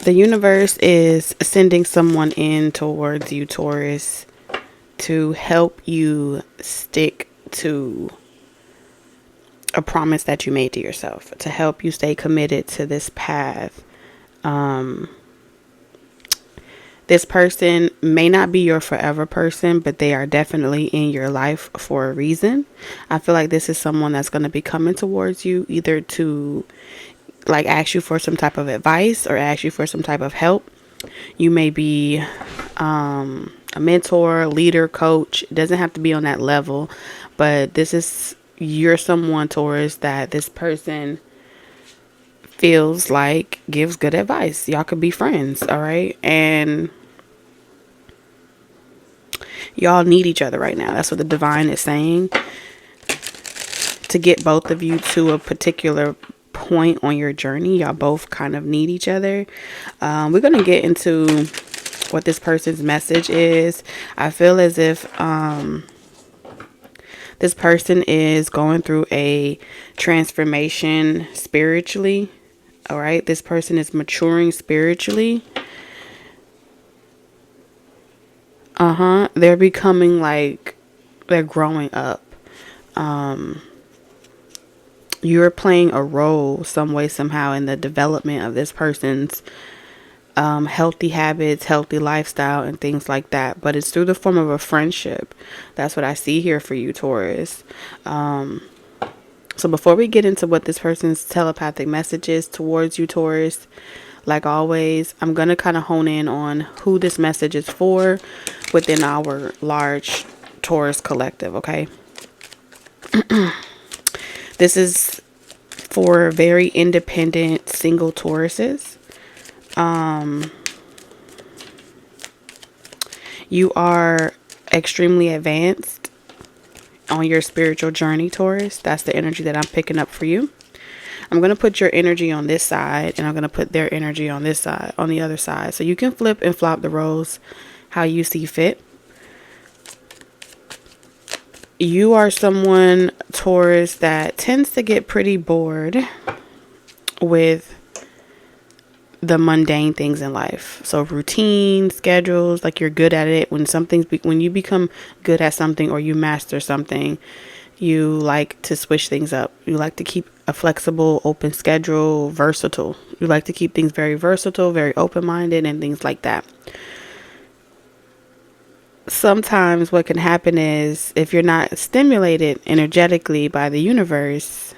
The universe is sending someone in towards you, Taurus, to help you stick to a promise that you made to yourself, to help you stay committed to this path. This person may not be your forever person, but they are definitely in your life for a reason. I feel like this is someone that's going to be coming towards you either to like ask you for some type of advice or ask you for some type of help. You may be a mentor, leader, coach. It doesn't have to be on that level, but you're someone, Taurus, that this person feels like gives good advice. Y'all could be friends, all right? And y'all need each other right now. That's what the divine is saying. To get both of you to a particular point on your journey, y'all both kind of need each other. We're going to get into what this person's message is. I feel as if this person is going through a transformation spiritually. All right. This person is maturing spiritually. They're becoming they're growing up. You're playing a role some way, somehow in the development of this person's healthy habits, healthy lifestyle, and things like that. But it's through the form of a friendship. That's what I see here for you, Taurus. So before we get into what this person's telepathic message is towards you, Taurus, like always, I'm going to kind of hone in on who this message is for within our large Taurus collective, okay? This is for very independent single Tauruses. You are extremely advanced on your spiritual journey, Taurus. That's the energy that I'm picking up for you. I'm going to put your energy on this side, and I'm going to put their energy on this side, on the other side. So you can flip and flop the roles how you see fit. You are someone, Taurus, that tends to get pretty bored with the mundane things in life. So routine, schedules, like you're good at it. When you become good at something or you master something, you like to switch things up. You like to keep a flexible, open schedule, versatile. You like to keep things very versatile, very open-minded, and things like that. Sometimes what can happen is if you're not stimulated energetically by the universe,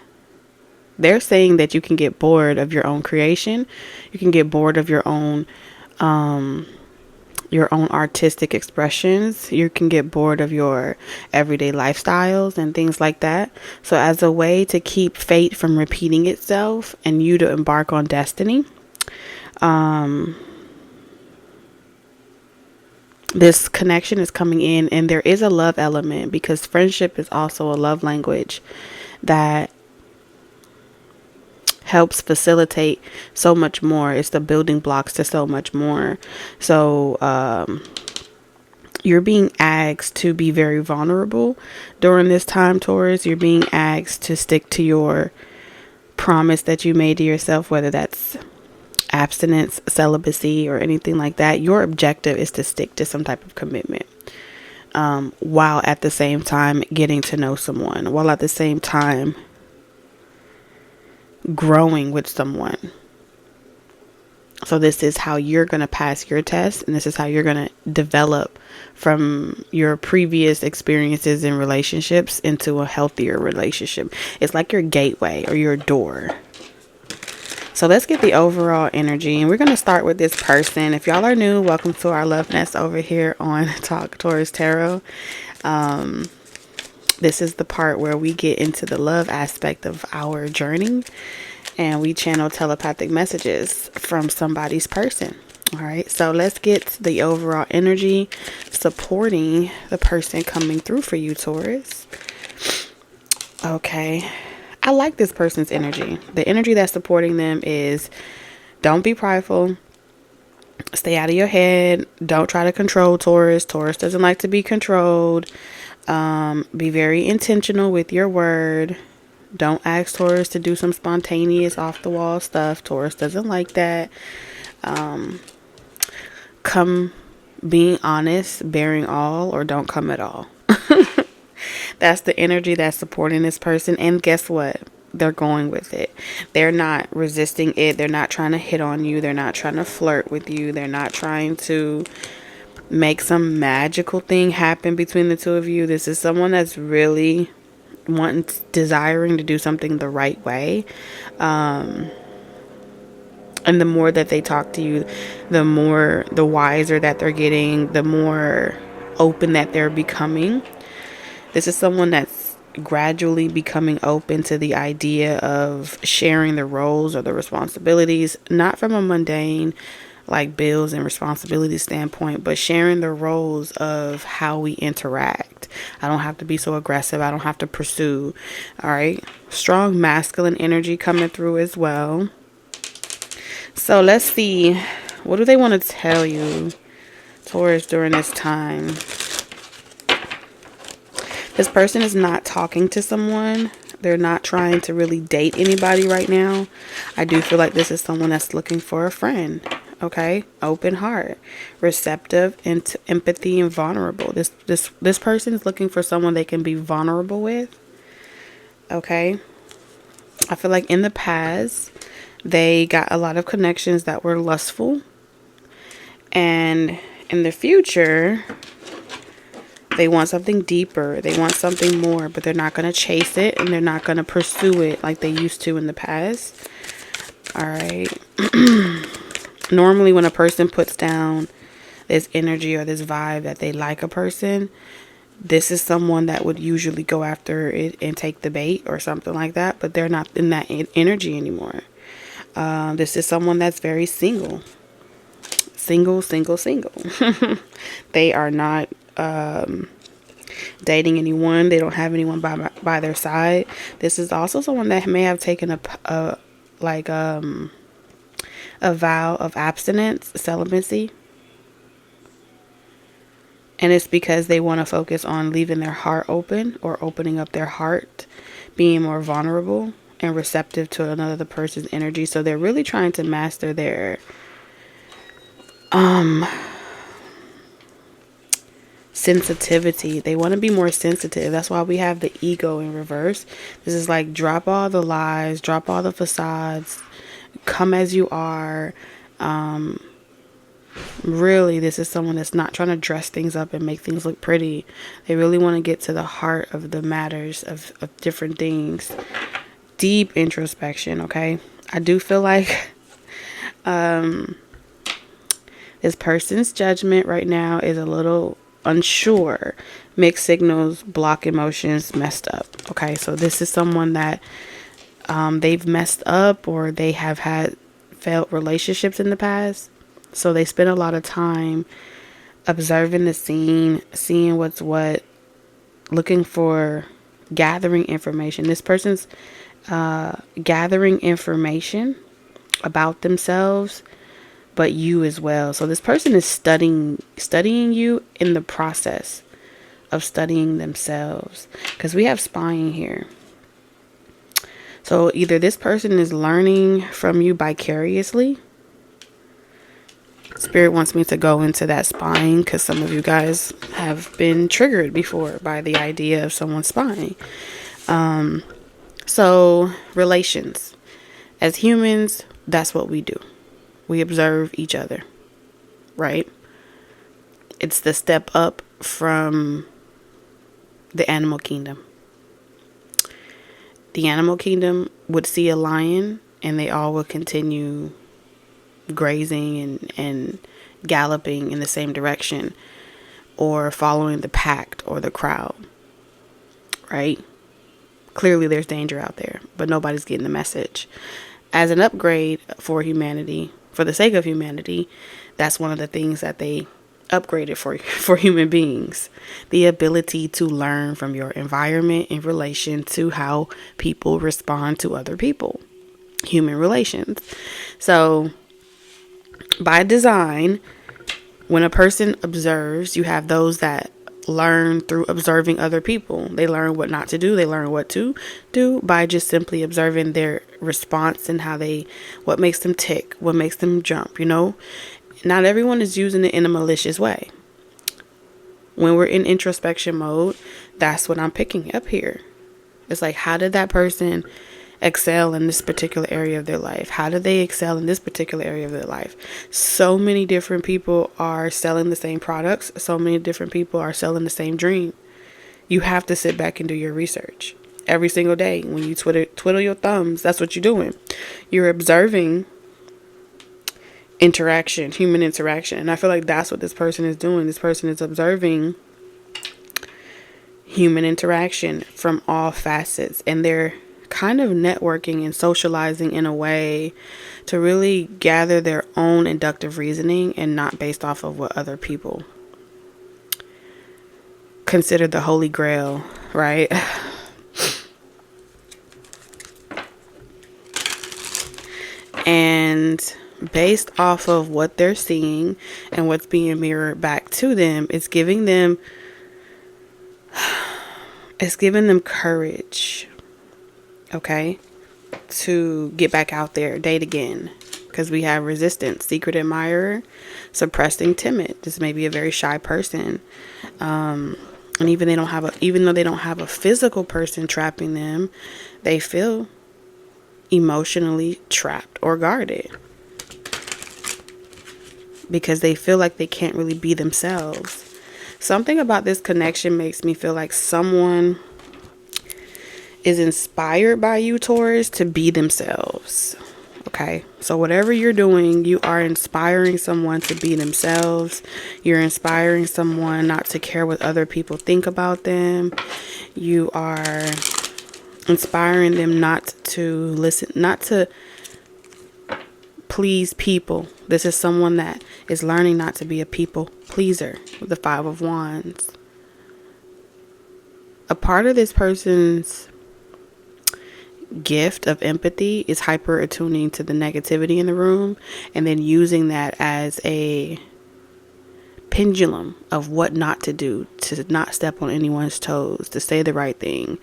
they're saying that you can get bored of your own creation. You can get bored of your own artistic expressions. You can get bored of your everyday lifestyles and things like that. So as a way to keep fate from repeating itself and you to embark on destiny, this connection is coming in, and there is a love element because friendship is also a love language that helps facilitate so much more. It's the building blocks to so much more. So you're being asked to be very vulnerable during this time, Taurus. You're being asked to stick to your promise that you made to yourself, whether that's abstinence, celibacy, or anything like that. Your objective is to stick to some type of commitment, while at the same time getting to know someone, while at the same time growing with someone. So this is how you're going to pass your test, and this is how you're going to develop from your previous experiences in relationships into a healthier relationship. It's like your gateway or your door. So let's get the overall energy, and we're going to start with this person. If y'all are new, welcome to our love nest over here on Talk Taurus Tarot. This is the part where we get into the love aspect of our journey, and we channel telepathic messages from somebody's person. All right, so let's get the overall energy supporting the person coming through for you, Taurus. Okay. I like this person's energy. The energy that's supporting them is don't be prideful. Stay out of your head. Don't try to control Taurus. Taurus doesn't like to be controlled. Be very intentional with your word. Don't ask Taurus to do some spontaneous off the wall stuff. Taurus doesn't like that. Come being honest, bearing all, or don't come at all. That's the energy that's supporting this person. And guess what? They're going with it. They're not resisting it. They're not trying to hit on you. They're not trying to flirt with you. They're not trying to make some magical thing happen between the two of you. This is someone that's really desiring to do something the right way. And the more that they talk to you, the wiser that they're getting, the more open that they're becoming. This is someone that's gradually becoming open to the idea of sharing the roles or the responsibilities, not from a mundane like bills and responsibility standpoint, but sharing the roles of how we interact. I don't have to be so aggressive. I don't have to pursue. All right. Strong masculine energy coming through as well. So let's see. What do they want to tell you, Taurus, during this time? This person is not talking to someone. They're not trying to really date anybody right now. I do feel like this is someone that's looking for a friend. Okay, open heart, receptive, and empathy, and vulnerable. This person is looking for someone they can be vulnerable with. Okay, I feel like in the past they got a lot of connections that were lustful, and in the future they want something deeper. They want something more, but they're not going to chase it and they're not going to pursue it like they used to in the past. All right. Normally when a person puts down this energy or this vibe that they like a person, this is someone that would usually go after it and take the bait or something like that, but they're not in that energy anymore. This is someone that's very single. Single. They are not dating anyone. They don't have anyone by their side. This is also someone that may have taken a vow of abstinence, celibacy. And it's because they want to focus on leaving their heart open or opening up their heart, being more vulnerable and receptive to another person's energy. So they're really trying to master their sensitivity. They want to be more sensitive. That's why we have the ego in reverse. This is like drop all the lies, drop all the facades, come as you are. Really, this is someone that's not trying to dress things up and make things look pretty. They really want to get to the heart of the matters of different things. Deep introspection, okay? I do feel like this person's judgment right now is a little unsure. Mixed signals, block emotions, messed up. Okay, so this is someone that they've messed up or they have had failed relationships in the past. So they spend a lot of time observing the scene, seeing what's what, looking for, gathering information. This person's gathering information about themselves, but you as well. So this person is studying you in the process of studying themselves, because we have spying here. So either this person is learning from you vicariously. Spirit wants me to go into that spying because some of you guys have been triggered before by the idea of someone spying. So relations. As humans, that's what we do. We observe each other, right? It's the step up from the animal kingdom. The animal kingdom would see a lion and they all would continue grazing and galloping in the same direction or following the pack or the crowd, right? Clearly there's danger out there, but nobody's getting the message. As an upgrade for humanity, for the sake of humanity, that's one of the things that they upgraded for human beings. The ability to learn from your environment in relation to how people respond to other people. Human relations. So by design, when a person observes, you have those that learn through observing other people. They learn what not to do. They learn what to do by just simply observing their response and what makes them tick, what makes them jump, Not everyone is using it in a malicious way. When we're in introspection mode, that's what I'm picking up here. It's like, how did that person excel in this particular area of their life? How do they excel in this particular area of their life? So many different people are selling the same products. So many different people are selling the same dream. You have to sit back and do your research every single day. When you twiddle your thumbs, that's what you're doing. You're observing human interaction. And I feel like that's what this person is doing. This person is observing human interaction from all facets, and they're kind of networking and socializing in a way to really gather their own inductive reasoning and not based off of what other people consider the holy grail, right? And based off of what they're seeing and what's being mirrored back to them, it's giving them courage, okay, to get back out there, date again. Because we have resistance, secret admirer, suppressing, timid. This may be a very shy person, and even though they don't have a physical person trapping them, they feel emotionally trapped or guarded because they feel like they can't really be themselves. Something about this connection makes me feel like someone is inspired by you, Taurus, to be themselves. Okay, so whatever you're doing, you are inspiring someone to be themselves. You're inspiring someone not to care what other people think about them. You are inspiring them not to please people. This is someone that is learning not to be a people pleaser with the Five of Wands. A part of this person's gift of empathy is hyper attuning to the negativity in the room and then using that as a pendulum of what not to do, to not step on anyone's toes, to say the right thing.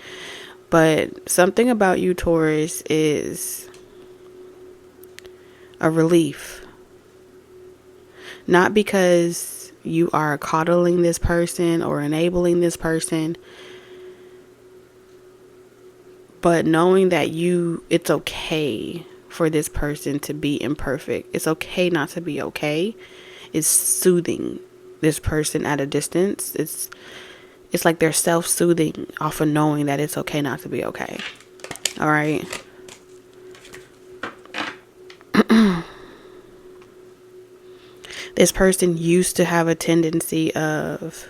But something about you, Taurus, is a relief. Not because you are coddling this person or enabling this person, but knowing that it's okay for this person to be imperfect. It's okay not to be okay. It's soothing this person at a distance. It's like they're self-soothing off of knowing that it's okay not to be okay. All right. This person used to have a tendency of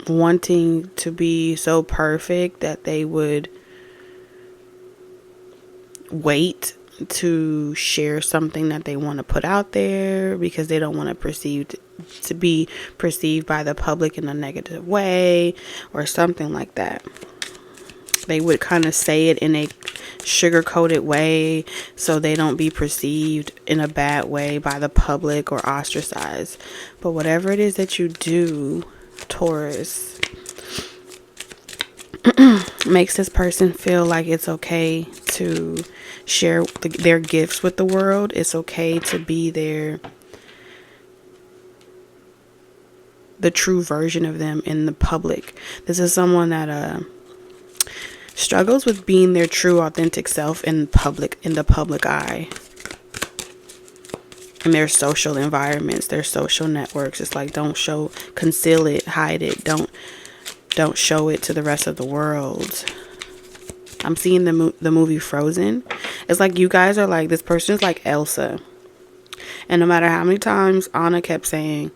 wanting to be so perfect that they would wait to share something that they want to put out there because they don't want to be perceived by the public in a negative way or something like that. They would kind of say it in a sugar-coated way so they don't be perceived in a bad way by the public or ostracized. But whatever it is that you do, Taurus, makes this person feel like it's okay to share their gifts with the world. It's okay to be the true version of them in the public. This is someone that struggles with being their true, authentic self in the public eye. In their social environments, their social networks. It's like, conceal it, hide it. Don't show it to the rest of the world. I'm seeing the movie Frozen. It's like you guys are like, this person is like Elsa. And no matter how many times Anna kept saying,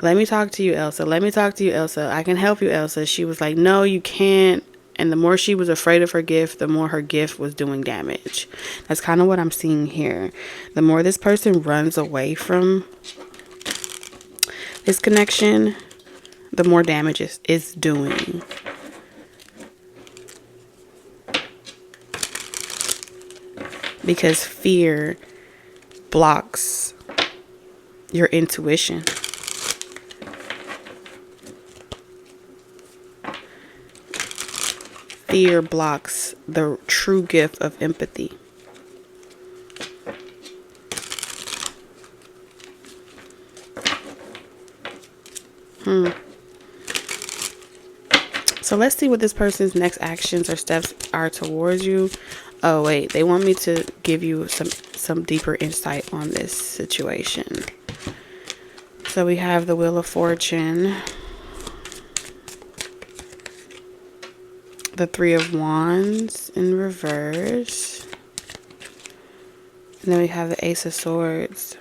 let me talk to you, Elsa. Let me talk to you, Elsa. I can help you, Elsa. She was like, no, you can't. And the more she was afraid of her gift, the more her gift was doing damage. That's kind of what I'm seeing here. The more this person runs away from this connection, the more damage it's doing. because fear blocks your intuition. Fear blocks the true gift of empathy. So let's see what this person's next actions or steps are towards you. Oh wait, they want me to give you some deeper insight on this situation. So we have the Wheel of Fortune, the Three of Wands in reverse, and then we have the Ace of Swords.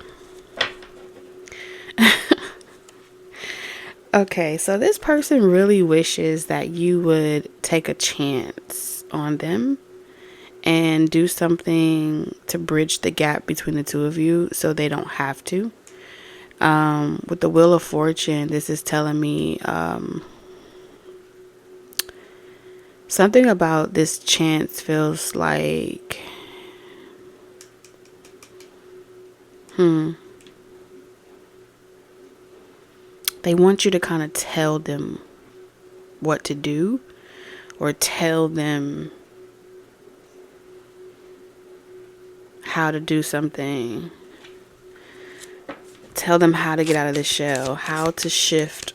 Okay, so this person really wishes that you would take a chance on them and do something to bridge the gap between the two of you so they don't have to. With the Wheel of Fortune, this is telling me something about this chance feels like they want you to kind of tell them what to do, or tell them how to do something. Tell them how to get out of the shell, how to shift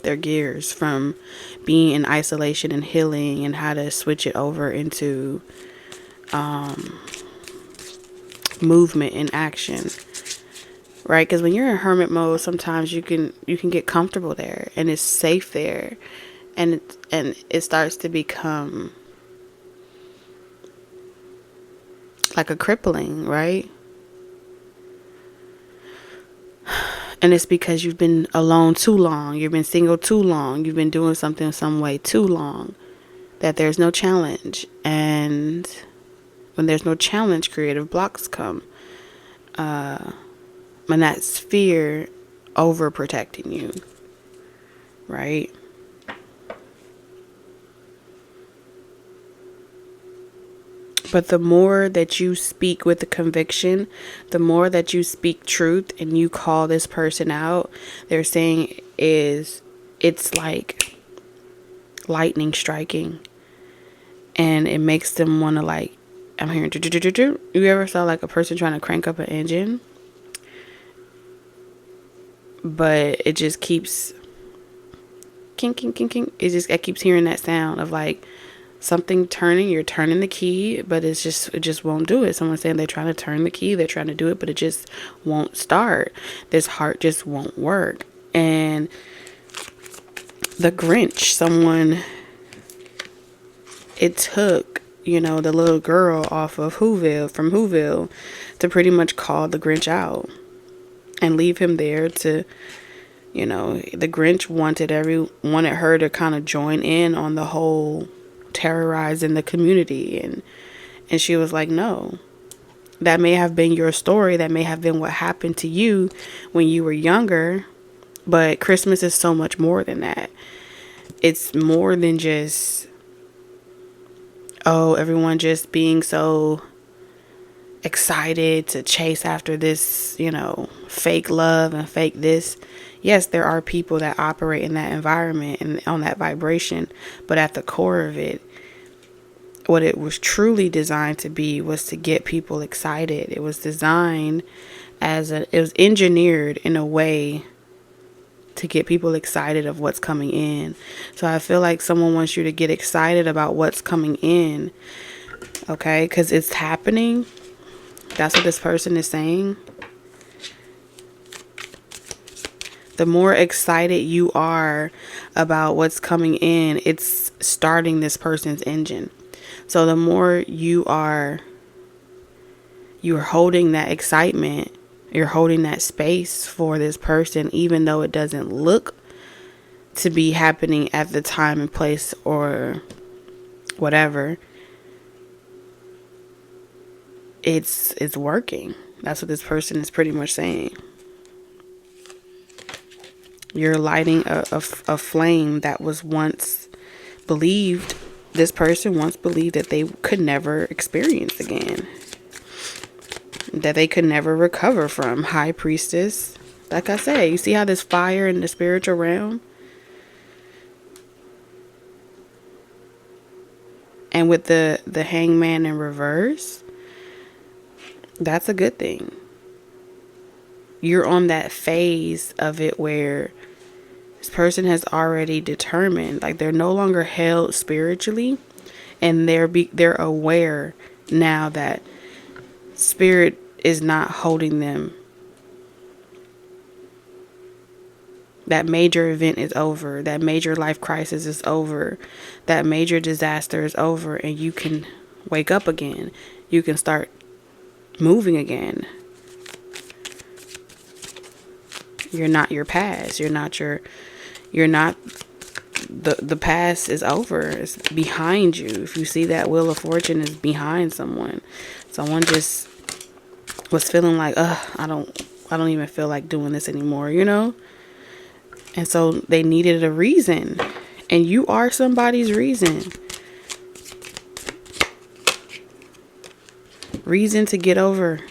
their gears from being in isolation and healing, and how to switch it over into movement and action. Right? Because when you're in hermit mode, sometimes you can get comfortable there, and it's safe there, and it starts to become like a crippling, right? And it's because you've been alone too long, you've been single too long, you've been doing something some way too long, that there's no challenge. And when there's no challenge, creative blocks come. And that's fear overprotecting you, right? But the more that you speak with the conviction, the more that you speak truth and you call this person out, they're saying it's like lightning striking. And it makes them want to, like, I'm hearing, you ever saw like a person trying to crank up an engine? But it just keeps king, king, king, king. It keeps hearing that sound of like something turning. You're turning the key, but it just won't do it. Someone's saying they're trying to turn the key, they're trying to do it, but it just won't start. This heart just won't work. And the Grinch, it took, the little girl off of Whoville to pretty much call the Grinch out and leave him there to, the Grinch wanted her to kind of join in on the whole terrorizing the community. And she was like, no, that may have been your story. That may have been what happened to you when you were younger. But Christmas is so much more than that. It's more than just, everyone just being so excited to chase after this, fake love and fake this. Yes, there are people that operate in that environment and on that vibration, but at the core of it, what it was truly designed to be was to get people excited. It was designed it was engineered in a way to get people excited of what's coming in. So I feel like someone wants you to get excited about what's coming in, okay? Because it's happening. That's what this person is saying. The more excited you are about what's coming in, it's starting this person's engine. So the more you're holding that excitement, you're holding that space for this person, even though it doesn't look to be happening at the time and place or whatever. It's working. That's what this person is pretty much saying. You're lighting a flame that was once believed, this person once believed that they could never experience again. that they could never recover from. High Priestess. Like I said, you see how this fire in the spiritual realm? And with the Hangman in reverse, that's a good thing. You're on that phase of it where this person has already determined, like they're no longer held spiritually, and they're aware now that spirit is not holding them. That major event is over. That major life crisis is over. That major disaster is over, and you can wake up again. You can start moving again. You're not your past. You're not the past is over. It's behind you. If you see that Wheel of Fortune is behind someone. Someone just was feeling like, I don't even feel like doing this anymore, you know? And so they needed a reason. And you are somebody's reason. Reason to get over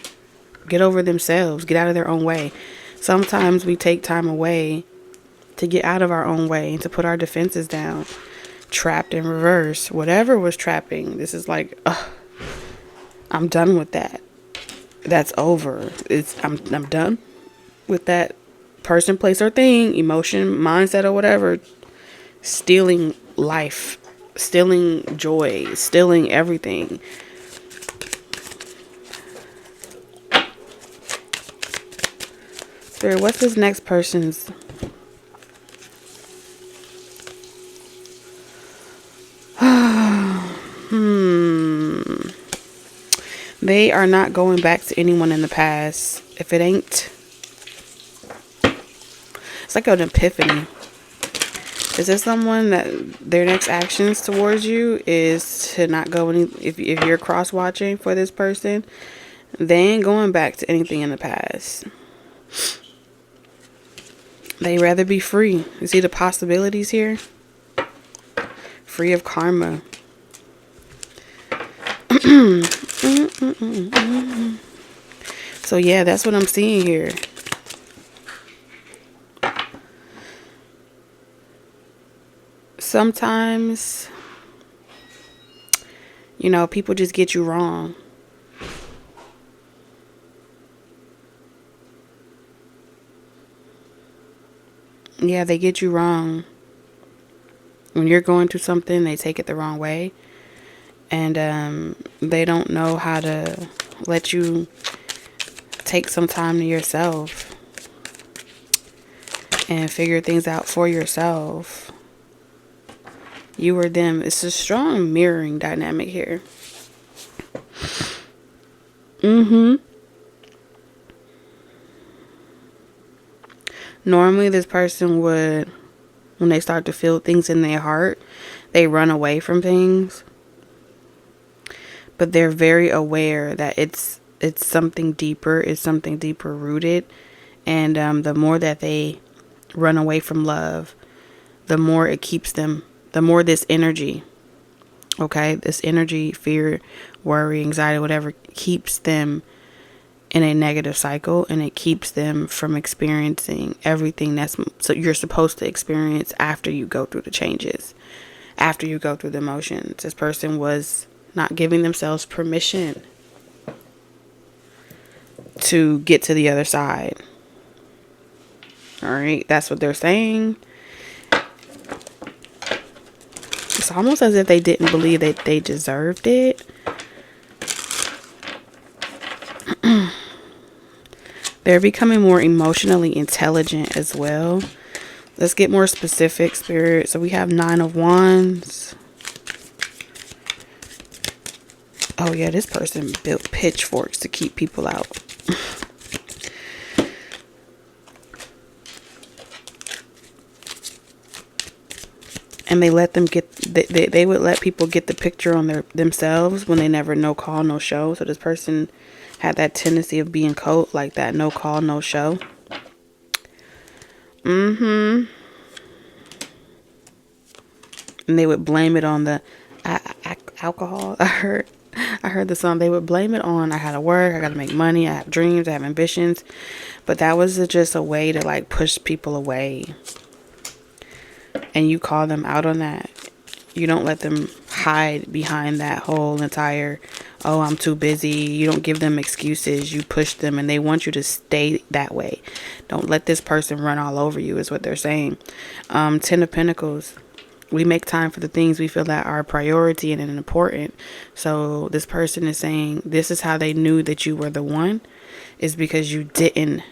themselves, get out of their own way. Sometimes we take time away to get out of our own way and to put our defenses down. Trapped in reverse. Whatever was trapping. This is like, I'm done with that. That's over. I'm done with that person, place, or thing, emotion, mindset, or whatever, stealing life, stealing joy, stealing everything. Spirit, what's this next person's? They are not going back to anyone in the past. If it ain't, it's like an epiphany. Is this someone that their next actions towards you is to not go any, if you're cross watching for this person, they ain't going back to anything in the past. They rather be free. You see the possibilities here? Free of karma. So yeah, that's what I'm seeing here. Sometimes, you know, people just get you wrong. Yeah, they get you wrong. When you're going through something, they take it the wrong way. And they don't know how to let you take some time to yourself and figure things out for yourself. You or them. It's a strong mirroring dynamic here. Normally this person would, when they start to feel things in their heart, they run away from things. But they're very aware that it's something deeper, it's something deeper rooted. And the more that they run away from love, the more it keeps them, the more this energy, okay, this energy, fear, worry, anxiety, whatever, keeps them in a negative cycle, and it keeps them from experiencing everything so you're supposed to experience after you go through the changes, after you go through the emotions. This person was not giving themselves permission to get to the other side. All right, that's what they're saying. It's almost as if they didn't believe that they deserved it. They're becoming more emotionally intelligent as well. Let's get more specific, Spirit. So we have 9 of Wands. Oh yeah, this person built pitchforks to keep people out. And they let them get, they would let people get the picture on themselves when they never no call, no show. So this person had that tendency of being cold, like that, no call, no show. And they would blame it on the alcohol. I I heard the song. They would blame it on I gotta work, I gotta make money, I have dreams, I have ambitions. But that was just a way to like push people away. And you call them out on that. You don't let them hide behind that whole entire, oh, I'm too busy. You don't give them excuses. You push them and they want you to stay that way. Don't let this person run all over you is what they're saying. 10 of Pentacles. We make time for the things we feel that are a priority and important. So this person is saying this is how they knew that you were the one, is because you didn't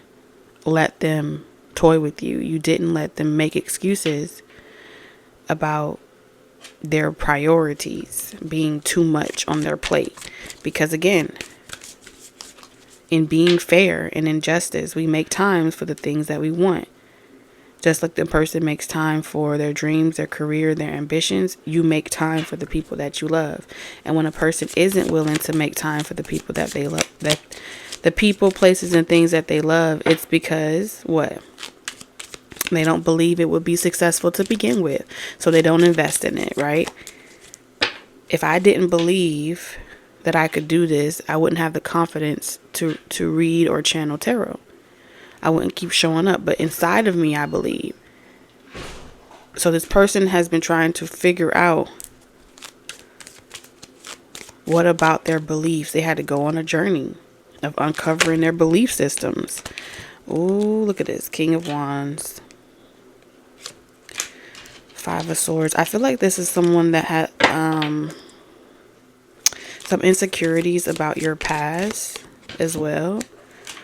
let them toy with you. You didn't let them make excuses about their priorities being too much on their plate. Because again, in being fair and in justice, we make time for the things that we want. Just like the person makes time for their dreams, their career, their ambitions, you make time for the people that you love. And when a person isn't willing to make time for the people that they love, that the people, places, and things that they love, it's because what? They don't believe it would be successful to begin with. So they don't invest in it, right? If I didn't believe that I could do this, I wouldn't have the confidence to read or channel tarot. I wouldn't keep showing up. But inside of me, I believe. So this person has been trying to figure out what about their beliefs. They had to go on a journey of uncovering their belief systems. Ooh, look at this. King of Wands. 5 of Swords. I feel like this is someone that had some insecurities about your past as well.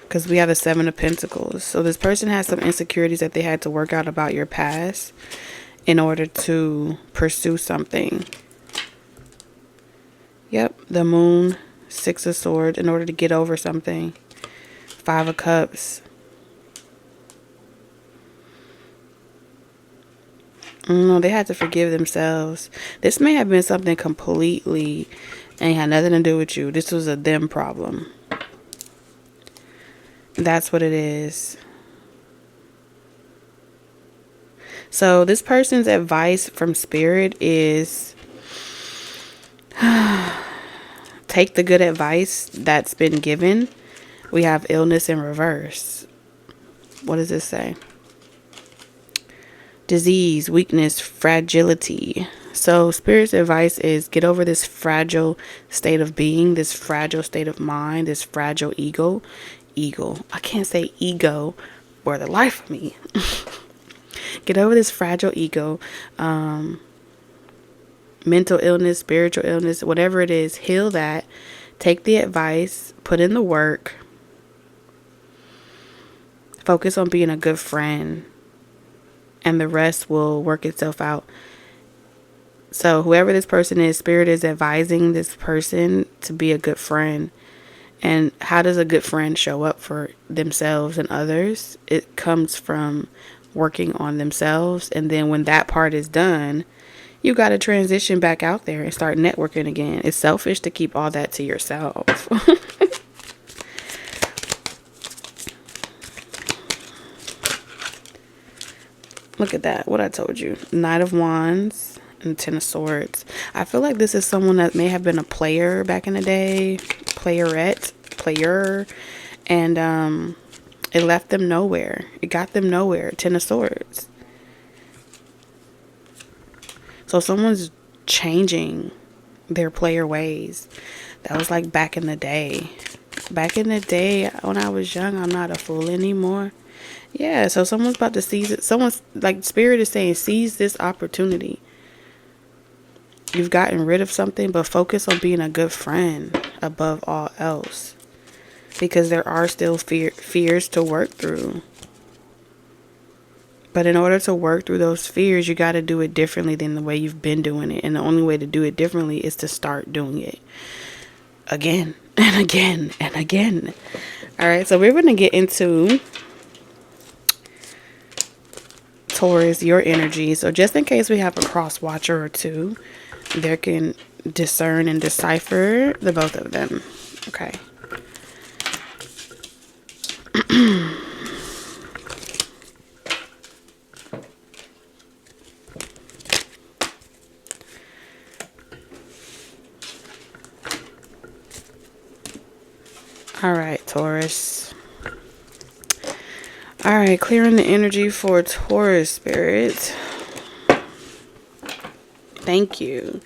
Because we have the 7 of Pentacles. So this person has some insecurities that they had to work out about your past in order to pursue something. Yep, the Moon, 6 of Swords, in order to get over something. 5 of Cups. No, they had to forgive themselves. This may have been something completely ain't had nothing to do with you. This was a them problem. That's what it is. So this person's advice from Spirit is take the good advice that's been given. We have illness in reverse. What does this say? Disease, weakness, fragility. So Spirit's advice is get over this fragile state of being, this fragile state of mind, this fragile ego. I can't say ego for the life of me. Get over this fragile ego. Mental illness, spiritual illness, whatever it is, heal that. Take the advice, put in the work. Focus on being a good friend. And the rest will work itself out. So whoever this person is, Spirit is advising this person to be a good friend. And how does a good friend show up for themselves and others? It comes from working on themselves. And then when that part is done, you got to transition back out there and start networking again. It's selfish to keep all that to yourself. Look at that. What I told you. Knight of Wands and 10 of Swords. I feel like this is someone that may have been a player back in the day. Player. And it left them nowhere. It got them nowhere. 10 of Swords. So someone's changing their player ways. That was like back in the day. Back in the day when I was young, I'm not a fool anymore. Yeah, so someone's about to seize it. Someone's like Spirit is saying, seize this opportunity. You've gotten rid of something, but focus on being a good friend above all else. Because there are still fears to work through. But in order to work through those fears, you got to do it differently than the way you've been doing it. And the only way to do it differently is to start doing it again and again and again. All right, so we're going to get into Taurus, your energy. So just in case we have a cross watcher or two, they can discern and decipher the both of them. Okay. All right, Taurus. All right, clearing the energy for Taurus, Spirit. Thank you.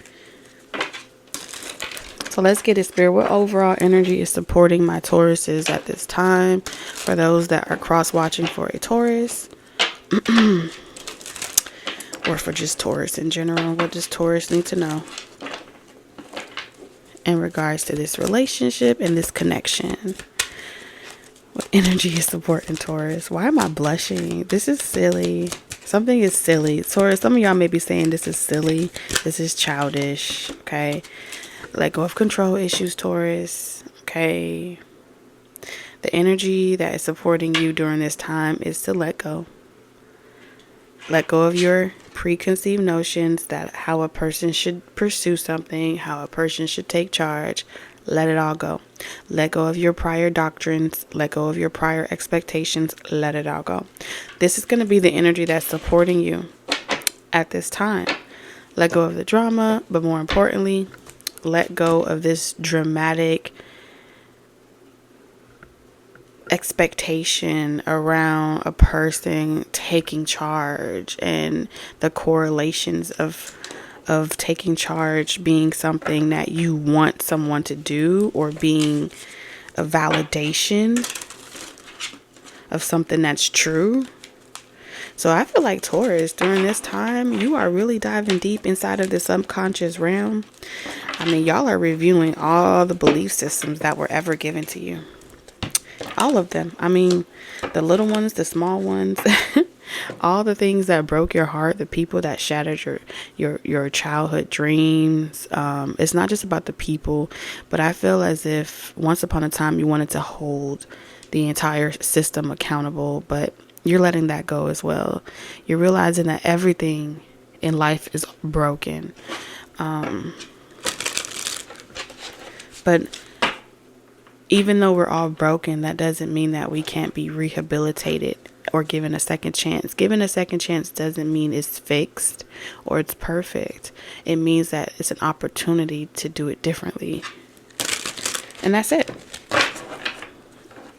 So let's get it, Spirit. What overall energy is supporting my Tauruses at this time? For those that are cross-watching for a Taurus. Or for just Taurus in general. What does Taurus need to know in regards to this relationship and this connection? What energy is supporting Taurus? Why am I blushing? This is silly. Something is silly. Taurus, some of y'all may be saying this is silly. This is childish. Okay. Let go of control issues, Taurus. Okay. The energy that is supporting you during this time is to let go. Let go of your preconceived notions that how a person should pursue something, how a person should take charge. Let it all go. Let go of your prior doctrines. Let go of your prior expectations. Let it all go. This is going to be the energy that's supporting you at this time. Let go of the drama, but more importantly, let go of this dramatic expectation around a person taking charge and the correlations of taking charge being something that you want someone to do, or being a validation of something that's true. So I feel like Taurus, during this time, you are really diving deep inside of the subconscious realm. I mean, y'all are reviewing all the belief systems that were ever given to you. All of them. I mean, the little ones, the small ones, all the things that broke your heart, the people that shattered your childhood dreams. It's not just about the people, but I feel as if once upon a time you wanted to hold the entire system accountable, but you're letting that go as well. You're realizing that everything in life is broken. But even though we're all broken, that doesn't mean that we can't be rehabilitated or given a second chance. Given a second chance doesn't mean it's fixed or it's perfect. It means that it's an opportunity to do it differently. And that's it.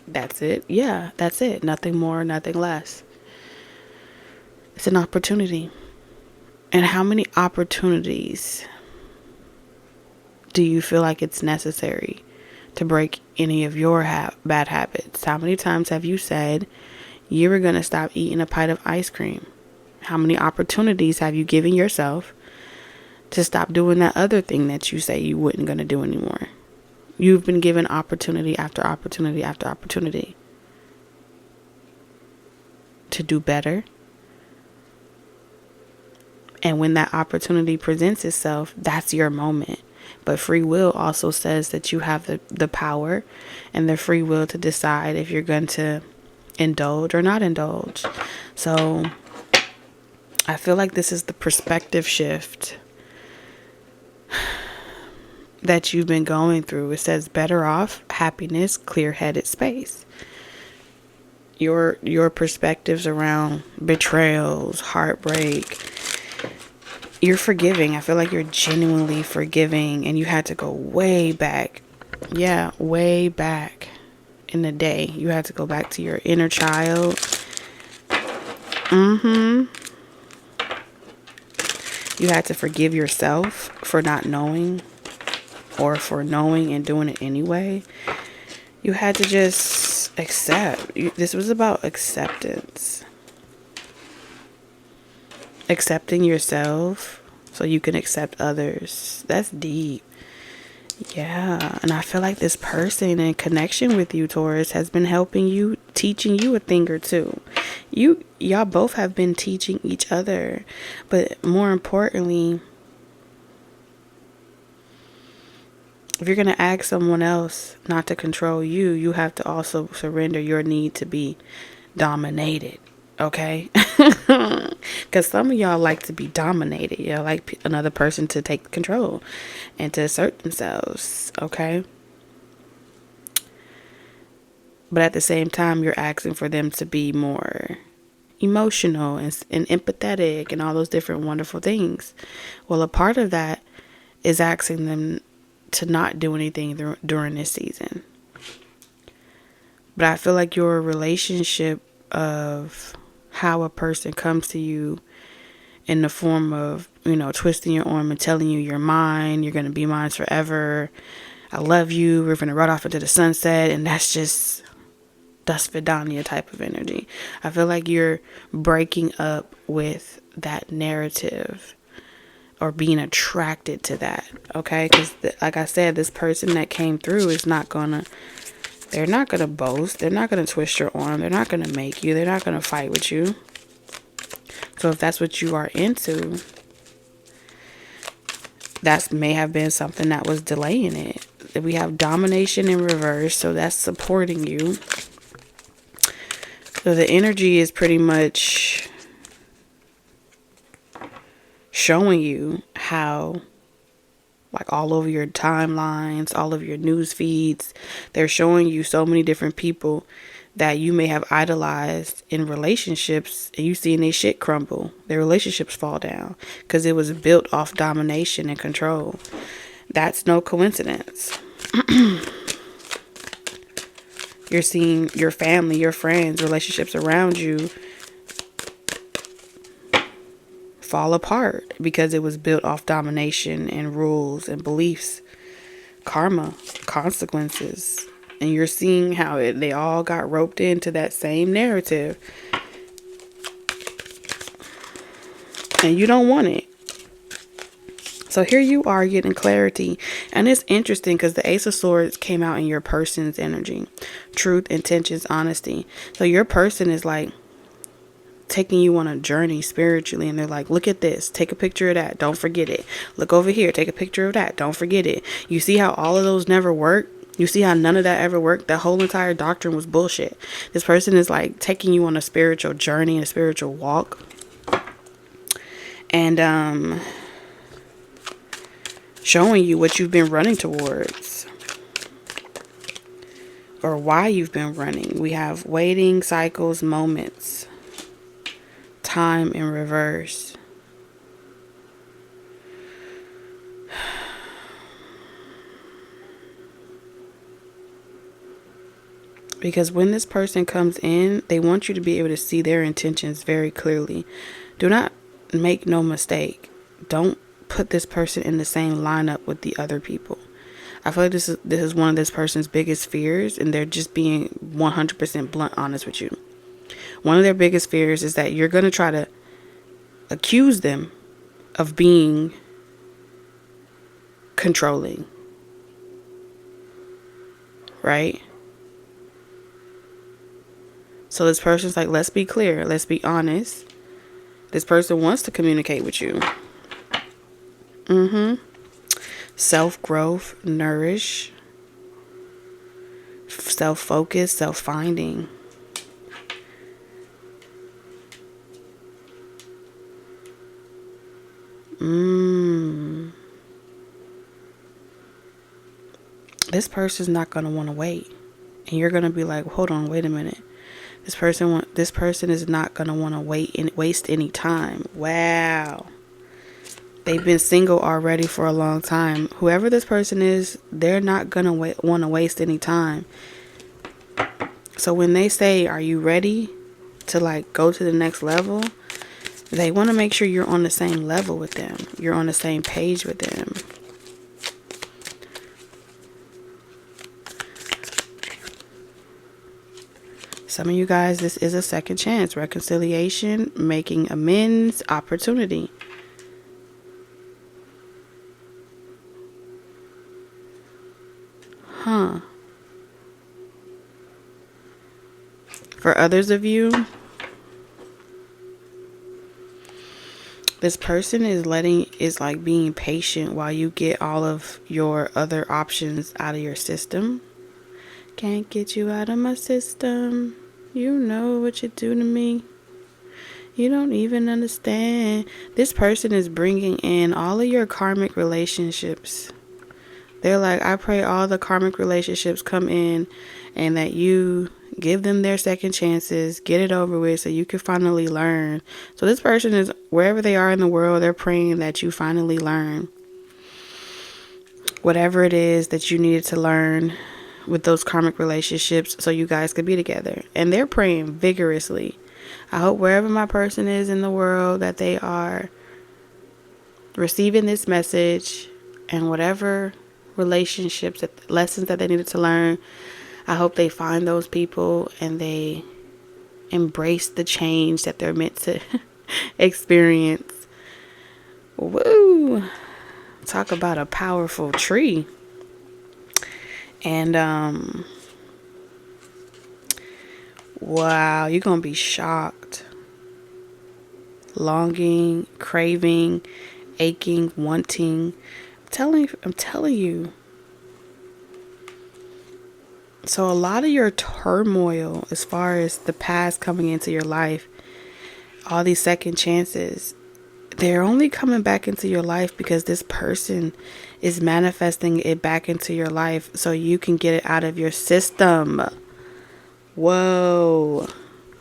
That's it. Yeah, that's it. Nothing more, nothing less. It's an opportunity. And how many opportunities do you feel like it's necessary to break any of your bad habits? How many times have you said you were going to stop eating a pint of ice cream? How many opportunities have you given yourself to stop doing that other thing that you say you wasn't going to do anymore? You've been given opportunity after opportunity after opportunity to do better. And when that opportunity presents itself, that's your moment. But free will also says that you have the power and the free will to decide if you're going to indulge or not indulge. So I feel like this is the perspective shift that you've been going through. It says better off, happiness, clear-headed space. Your perspectives around betrayals, heartbreak, you're forgiving. I feel like you're genuinely forgiving, and you had to go way back. Yeah, way back in the day. You had to go back to your inner child. You had to forgive yourself for not knowing, or for knowing and doing it anyway. You had to just accept. This was about acceptance. Accepting yourself so you can accept others. That's deep. Yeah. And I feel like this person in connection with you, Taurus, has been helping you, teaching you a thing or two. Y'all both have been teaching each other. But more importantly, if you're going to ask someone else not to control you, you have to also surrender your need to be dominated. Okay? Because some of y'all like to be dominated. Y'all like another person to take control and to assert themselves. Okay? But at the same time, you're asking for them to be more emotional and empathetic and all those different wonderful things. Well, a part of that is asking them to not do anything during this season. But I feel like your relationship of how a person comes to you in the form of, twisting your arm and telling you you're mine, you're going to be mine forever, I love you, we're going to run off into the sunset, and that's just dust vidania type of energy. I feel like you're breaking up with that narrative or being attracted to that, okay? Because like I said, this person that came through is they're not gonna boast, they're not gonna twist your arm, they're not gonna make you, they're not gonna fight with you. So if that's what you are into, that may have been something that was delaying it. We have domination in reverse, so that's supporting you. So the energy is pretty much showing you how, like, all over your timelines, all of your news feeds, they're showing you so many different people that you may have idolized in relationships, and you seeing their shit crumble, their relationships fall down, because it was built off domination and control. That's no coincidence. You're seeing your family, your friends, relationships around you fall apart because it was built off domination and rules and beliefs, karma, consequences. And you're seeing how they all got roped into that same narrative. And you don't want it. So here you are getting clarity. And it's interesting because the Ace of Swords came out in your person's energy. Truth, intentions, honesty. So your person is like taking you on a journey spiritually, and they're like, look at this, take a picture of that, don't forget it. Look over here, take a picture of that, don't forget it. You see how all of those never work? You see how none of that ever worked? That whole entire doctrine was bullshit. This person is like taking you on a spiritual journey, a spiritual walk, and showing you what you've been running towards or why you've been running. We have waiting, cycles, moments, time in reverse. Because when this person comes in, they want you to be able to see their intentions very clearly. Do not make no mistake. Don't put this person in the same lineup with the other people. I feel like this is one of this person's biggest fears, and they're just being 100% blunt honest with you. One of their biggest fears is that you're going to try to accuse them of being controlling. Right? So this person's like, let's be clear. Let's be honest. This person wants to communicate with you. Self-growth, nourish, self-focus, self-finding. This person's not going to want to wait. And you're going to be like, hold on, wait a minute. This person is not going to want to waste any time. Wow. They've been single already for a long time. Whoever this person is, they're not going to want to waste any time. So when they say, are you ready to like go to the next level? They want to make sure you're on the same level with them. You're on the same page with them. Some of you guys, this is a second chance, reconciliation, making amends, opportunity. For others of you, this person is like being patient while you get all of your other options out of your system. Can't get you out of my system. You know what you do to me. You don't even understand. This person is bringing in all of your karmic relationships. They're like, I pray all the karmic relationships come in and that you give them their second chances, get it over with so you can finally learn. So this person is, wherever they are in the world, they're praying that you finally learn whatever it is that you needed to learn with those karmic relationships so you guys could be together. And they're praying vigorously. I hope wherever my person is in the world that they are receiving this message, and whatever relationships, lessons that they needed to learn, I hope they find those people and they embrace the change that they're meant to experience. Woo! Talk about a powerful tree. And wow, you're gonna be shocked. Longing, craving, aching, wanting. I'm telling you. So a lot of your turmoil as far as the past coming into your life, all these second chances, they're only coming back into your life because this person is manifesting it back into your life so you can get it out of your system. Whoa.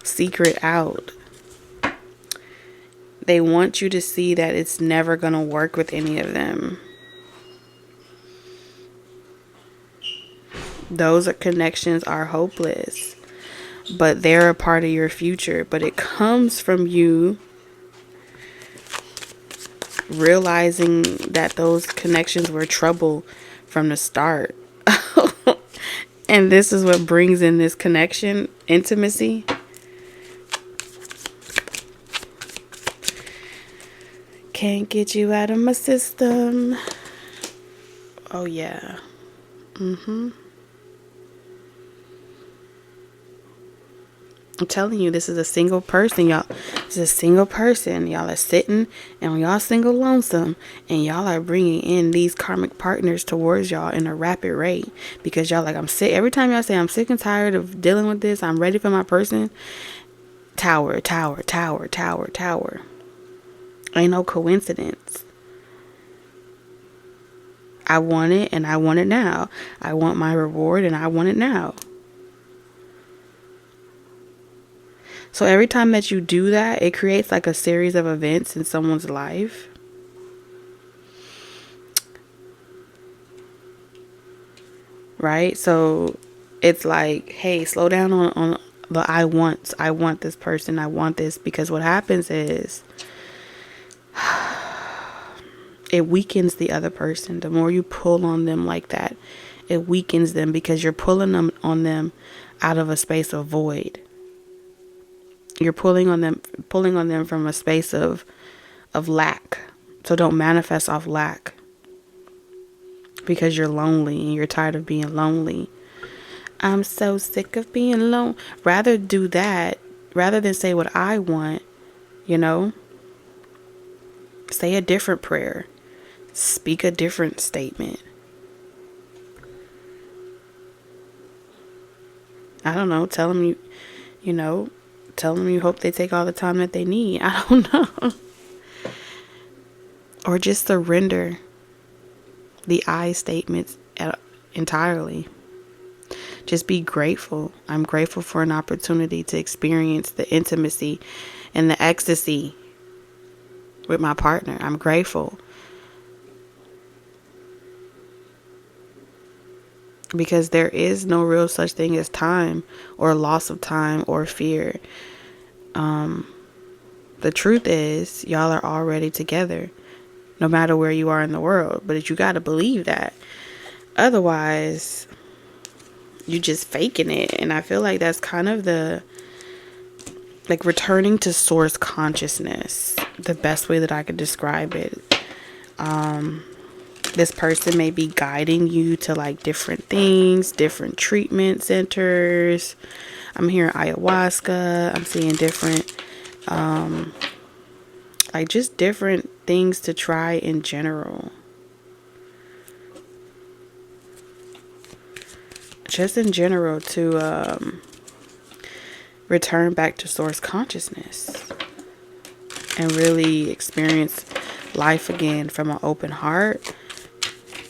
Secret out. They want you to see that it's never going to work with any of them. Those connections are hopeless, but they're a part of your future. But it comes from you realizing that those connections were trouble from the start. And this is what brings in this connection, intimacy. Can't get you out of my system. Oh yeah. I'm telling you, this is a single person, y'all. This is a single person. Y'all are sitting and y'all single lonesome, and y'all are bringing in these karmic partners towards y'all in a rapid rate because y'all like, I'm sick. Every time y'all say I'm sick and tired of dealing with this, I'm ready for my person. Tower, tower, tower, tower, tower. Ain't no coincidence. I want it and I want it now. I want my reward and I want it now. So every time that you do that, it creates like a series of events in someone's life. Right? So it's like, hey, slow down on the I want this person. I want this. Because what happens is it weakens the other person. The more you pull on them like that, it weakens them because you're pulling on them out of a space of void. You're pulling on them from a space of lack. So don't manifest off lack because you're lonely and you're tired of being lonely. I'm so sick of being alone. Rather do that rather than say what I want, say a different prayer. Speak a different statement. I don't know. Tell them tell them you hope they take all the time that they need. I don't know. Or just surrender the I statements entirely. Just be grateful. I'm grateful for an opportunity to experience the intimacy and the ecstasy with my partner. I'm grateful. Because there is no real such thing as time or loss of time or fear. The truth is, y'all are already together, no matter where you are in the world. But you got to believe that. Otherwise, you just faking it. And I feel like that's kind of like returning to source consciousness. The best way that I could describe it. This person may be guiding you to like different things, different treatment centers. I'm hearing ayahuasca. I'm seeing different, like just different things to try in general. Just in general to return back to source consciousness and really experience life again from an open heart.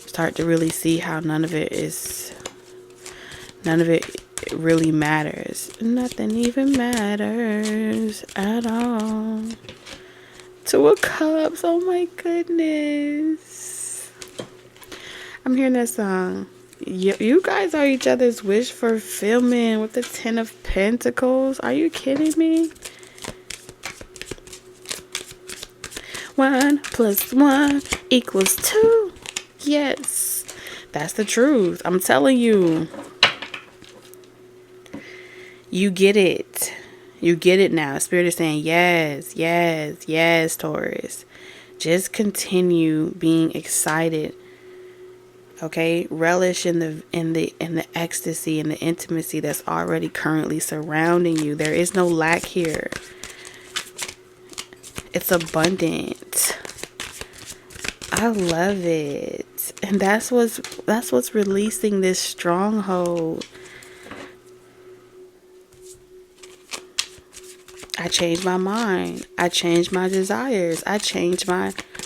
Start to really see how none of it really matters. Nothing even matters at all. Two of Cups. Oh my goodness. I'm hearing that song. You guys are each other's wish fulfillment with the 10 of Pentacles. Are you kidding me? 1 + 1 = 2. Yes, that's the truth. I'm telling you. You get it. You get it now. Spirit is saying yes, yes, yes, Taurus. Just continue being excited. Okay? Relish in the ecstasy and the intimacy that's already currently surrounding you. There is no lack here. It's abundant. I love it. And that's what's releasing this stronghold. I changed my mind. I changed my desires. I changed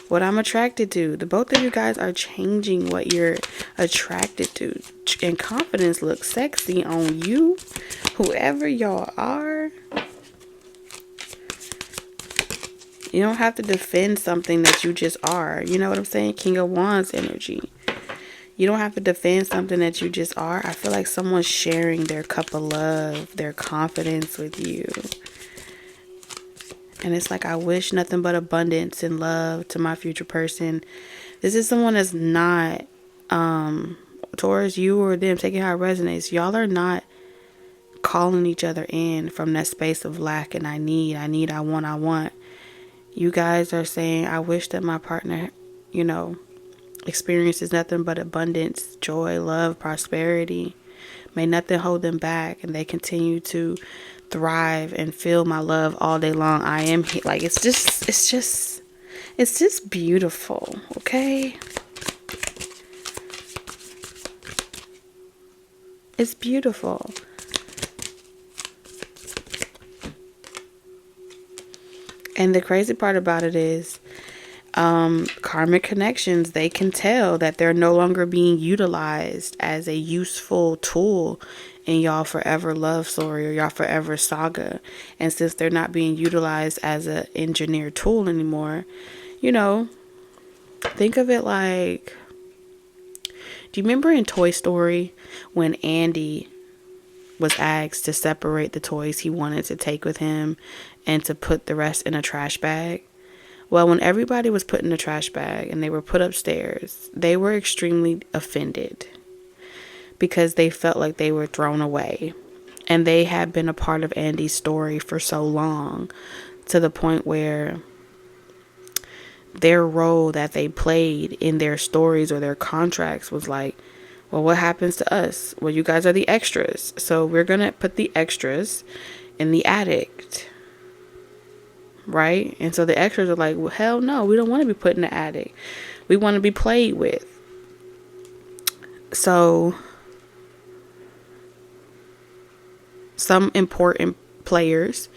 what I'm attracted to. The both of you guys are changing what you're attracted to. And confidence looks sexy on you, whoever y'all are. You don't have to defend something that you just are. You know what I'm saying? King of Wands energy. You don't have to defend something that you just are. I feel like someone's sharing their cup of love, their confidence with you. And it's like, I wish nothing but abundance and love to my future person. This is someone that's not, Taurus, you or them, take it how it resonates. Y'all are not calling each other in from that space of lack and I need, I want. You guys are saying, I wish that my partner, experiences nothing but abundance, joy, love, prosperity. May nothing hold them back and they continue to thrive and feel my love all day long. I am here. Like, it's just beautiful. Okay. It's beautiful. And the crazy part about it is, karmic connections, they can tell that they're no longer being utilized as a useful tool in y'all forever love story or y'all forever saga. And since they're not being utilized as an engineered tool anymore, think of it like, do you remember in Toy Story when Andy was asked to separate the toys he wanted to take with him and to put the rest in a trash bag? Well, when everybody was put in a trash bag and they were put upstairs, they were extremely offended because they felt like they were thrown away. And they had been a part of Andy's story for so long, to the point where their role that they played in their stories or their contracts was like, well, what happens to us? Well, you guys are the extras. So we're going to put the extras in the attic. Right? And so the extras are like, well, hell no, we don't want to be put in the attic. We want to be played with. So some important players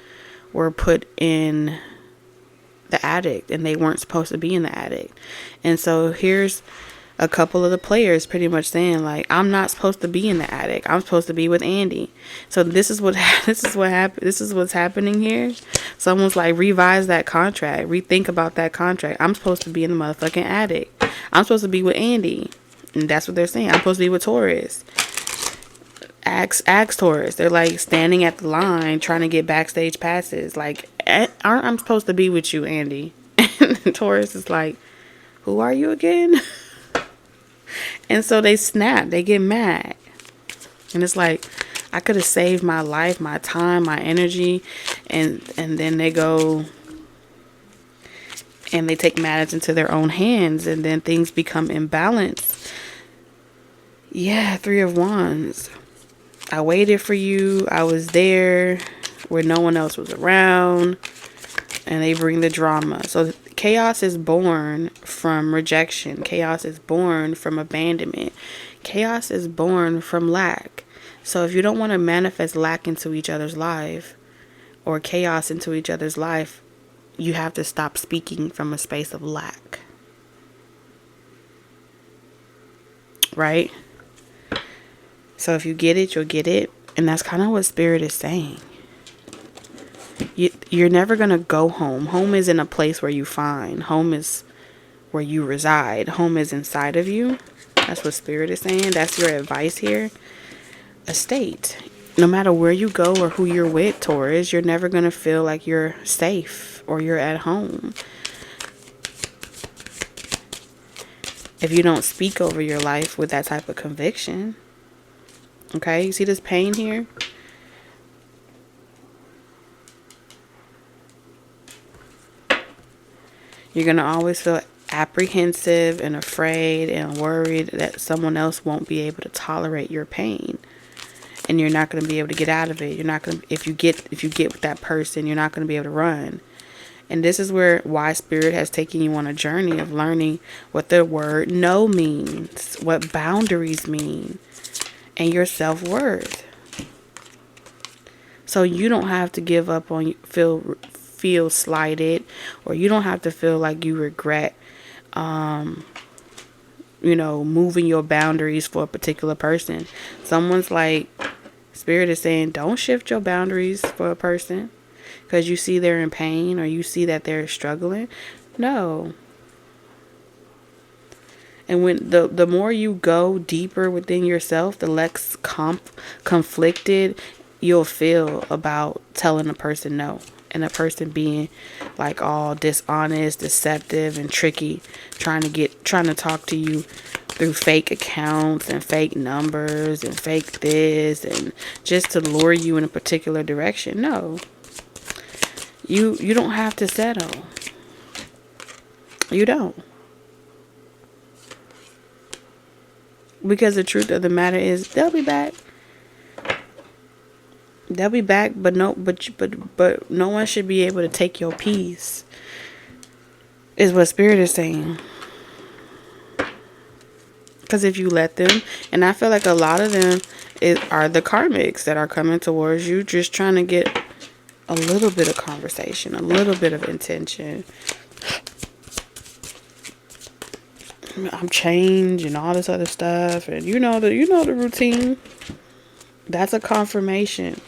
were put in the attic and they weren't supposed to be in the attic. And so here's a couple of the players pretty much saying, like, I'm not supposed to be in the attic. I'm supposed to be with Andy. So this is what's happening here. Someone's like, revise that contract, rethink about that contract. I'm supposed to be in the motherfucking attic. I'm supposed to be with Andy. And that's what they're saying. I'm supposed to be with Taurus. Ask Taurus. They're like standing at the line trying to get backstage passes. Like, aren't I supposed to be with you, Andy? And Taurus is like, who are you again? And so they snap, they get mad. And it's like, I could have saved my life, my time, my energy. And then they go and they take matters into their own hands. And then things become imbalanced. Yeah, 3 of Wands. I waited for you. I was there where no one else was around. And they bring the drama. So chaos is born from rejection. Chaos is born from abandonment. Chaos is born from lack. So if you don't want to manifest lack into each other's life or chaos into each other's life, you have to stop speaking from a space of lack. Right? So if you get it, you'll get it. And that's kind of what Spirit is saying. You're never going to go home. Home isn't a place where you find. Home is where you reside. Home is inside of you. That's what Spirit is saying. That's your advice here. A state. No matter where you go or who you're with, Taurus, you're never going to feel like you're safe or you're at home if you don't speak over your life with that type of conviction. Okay, you see this pain here? You're going to always feel apprehensive and afraid and worried that someone else won't be able to tolerate your pain. And you're not going to be able to get out of it. You're not going to, if you get with that person, you're not going to be able to run. And this is why Spirit has taken you on a journey of learning what the word no means, what boundaries mean, and your self-worth. So you don't have to give up on, feel slighted, or you don't have to feel like you regret, moving your boundaries for a particular person. Someone's like, Spirit is saying, don't shift your boundaries for a person because you see they're in pain or you see that they're struggling. No. And when the more you go deeper within yourself, the less conflicted you'll feel about telling a person no. And a person being like all dishonest, deceptive, and tricky, trying to talk to you through fake accounts and fake numbers and fake this, and just to lure you in a particular direction. No. You don't have to settle. You don't. Because the truth of the matter is they'll be back. They'll be back, but no one should be able to take your peace. Is what Spirit is saying. Because if you let them, and I feel like a lot of them are the karmics that are coming towards you, just trying to get a little bit of conversation, a little bit of intention. I'm changed and all this other stuff, and you know the routine. That's a confirmation.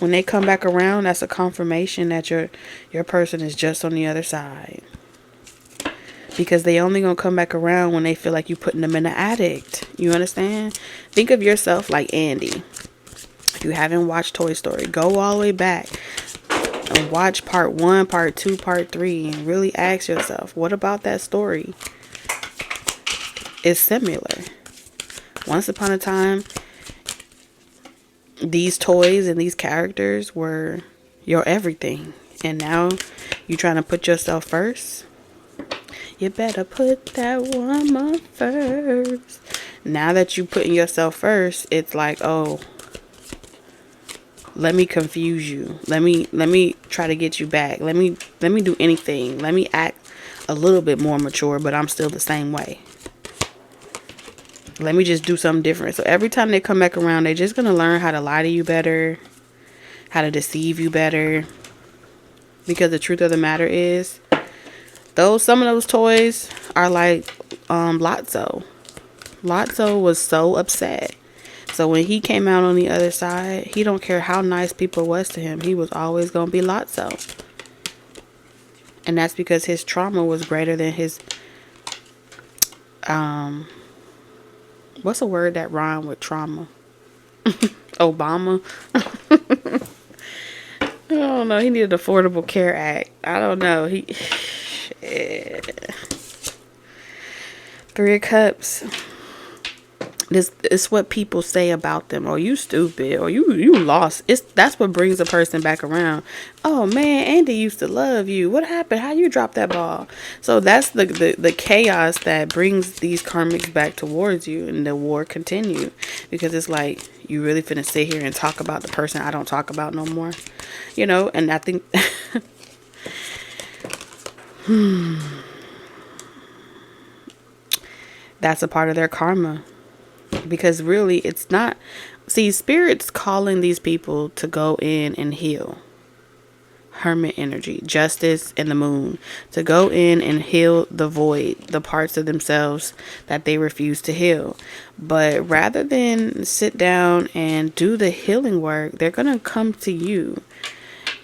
When they come back around, that's a confirmation that your person is just on the other side. Because they only gonna come back around when they feel like you putting them in an addict. You understand? Think of yourself like Andy. If you haven't watched Toy Story, go all the way back and watch part 1, part 2, part 3, and really ask yourself, what about that story is similar? Once upon a time, these toys and these characters were your everything. And now you trying to put yourself first? You better put that woman first. Now that you putting yourself first, it's like, oh, let me confuse you. Let me try to get you back. Let me do anything. Let me act a little bit more mature, but I'm still the same way. Let me just do something different. So every time they come back around, they're just going to learn how to lie to you better, how to deceive you better. Because the truth of the matter is, some of those toys are like Lotso. Lotso was so upset. So when he came out on the other side, he don't care how nice people was to him. He was always going to be Lotso. And that's because his trauma was greater than his what's a word that rhyme with trauma? Obama. I don't know. He needed Affordable Care Act. I don't know. Three of Cups. This is what people say about them. Oh, you stupid. Or you lost. That's what brings a person back around. Oh man, Andy used to love you. What happened? How you dropped that ball? So that's the chaos that brings these karmics back towards you, and the war continue. Because it's like, you really finna sit here and talk about the person I don't talk about no more. And I think that's a part of their karma. Because really, it's not... See, Spirit's calling these people to go in and heal. Hermit energy, Justice, and the Moon. To go in and heal the void, the parts of themselves that they refuse to heal. But rather than sit down and do the healing work, they're going to come to you.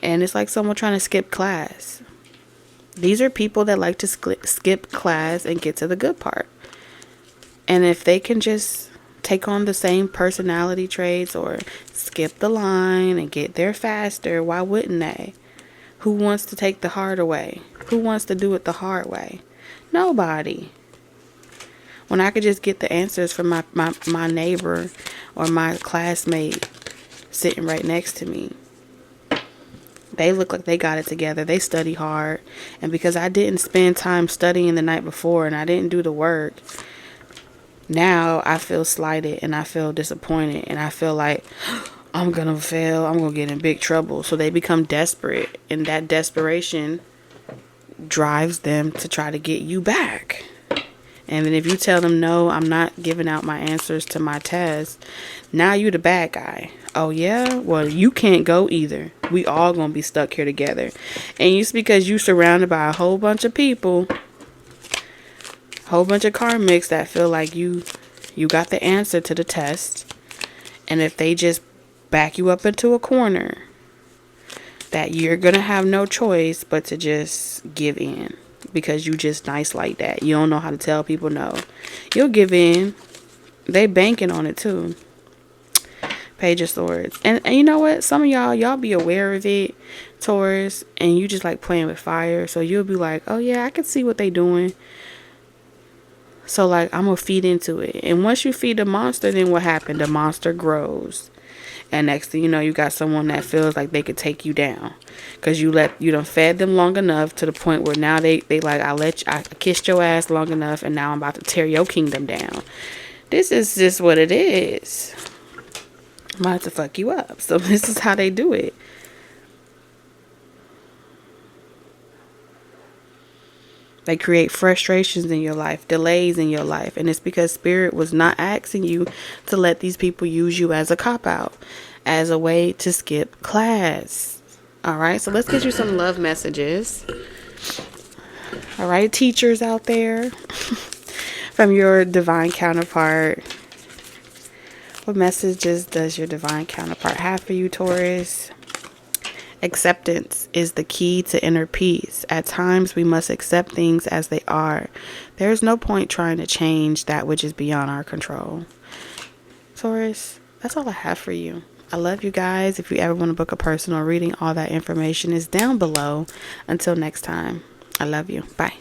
And it's like someone trying to skip class. These are people that like to skip class and get to the good part. And if they can just take on the same personality traits or skip the line and get there faster, why wouldn't they? Who wants to take the harder way? Who wants to do it the hard way? Nobody. When I could just get the answers from my neighbor or my classmate sitting right next to me. They look like they got it together. They study hard. And because I didn't spend time studying the night before and I didn't do the work, now I feel slighted and I feel disappointed and I feel like I'm going to fail. I'm going to get in big trouble. So they become desperate, and that desperation drives them to try to get you back. And then if you tell them, no, I'm not giving out my answers to my test, now you the bad guy. Oh, yeah? Well, you can't go either. We all going to be stuck here together. And it's because you surrounded by a whole bunch of people, whole bunch of karmics that feel like you got the answer to the test. And if they just back you up into a corner, that you're going to have no choice but to just give in. Because you just nice like that. You don't know how to tell people no. You'll give in. They banking on it too. Page of Swords. And you know what? Some of y'all be aware of it, Taurus, and you just like playing with fire. So you'll be like, oh yeah, I can see what they doing. So like, I'm going to feed into it. And once you feed the monster, then what happened? The monster grows. And next thing you know, you got someone that feels like they could take you down. Because you done fed them long enough to the point where now they like, I kissed your ass long enough and now I'm about to tear your kingdom down. This is just what it is. I'm about to fuck you up. So this is how they do it. They create frustrations in your life, delays in your life. And it's because Spirit was not asking you to let these people use you as a cop-out, as a way to skip class. All right, so let's get you some love messages. All right, teachers out there, from your divine counterpart. What messages does your divine counterpart have for you, Taurus? Acceptance is the key to inner peace. At times, we must accept things as they are. There is no point trying to change that which is beyond our control. Taurus, that's all I have for you. I love you guys. If you ever want to book a personal reading, all that information is down below. Until next time, I love you. Bye.